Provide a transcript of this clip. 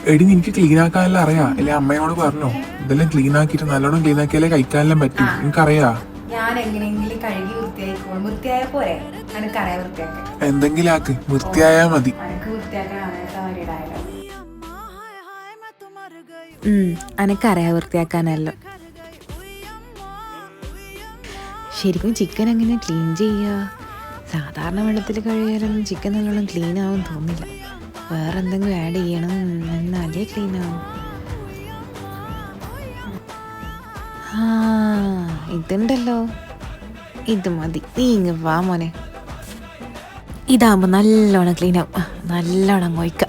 എടി നിനക്ക് ക്ലീൻ ആക്കാനെല്ലാം അറിയാ അല്ലെ? അമ്മയോട് പറഞ്ഞോ ഇതെല്ലാം ക്ലീൻ ആക്കിയിട്ട് നല്ലോണം ക്ലീൻ ആക്കിയാലേ കഴിക്കാനെല്ലാം പറ്റും. നിനക്കറിയാ? ഞാൻ എങ്ങനെയെങ്കിലും കഴുകി വൃത്തിയായിക്കോളും. വൃത്തിയായ പോരെ? എനിക്കറിയാം വൃത്തിയാക്കാൻ. എന്തെങ്കിലും ആക്ക്, വൃത്തിയായാ മതി. എനിക്കറിയാം വൃത്തിയാക്കാനല്ലോ. ശരിക്കും ചിക്കൻ എങ്ങനെ ക്ലീൻ ചെയ്യുക? സാധാരണ വെള്ളത്തിൽ കഴുകിയാലൊന്നും ചിക്കൻ നല്ലോണം ക്ലീൻ ആവും തോന്നില്ല. വേറെ എന്തെങ്കിലും ആഡ് ചെയ്യണം, എന്നാലേ ക്ലീൻ ആവും. ആ ഇതുണ്ടല്ലോ, ഇത് മതി. നീ ഇങ്ങ് വാ മോനെ. ഇതാകുമ്പോൾ നല്ലോണം ക്ലീൻ ആവും. നല്ലോണം മൊയ്ക്ക.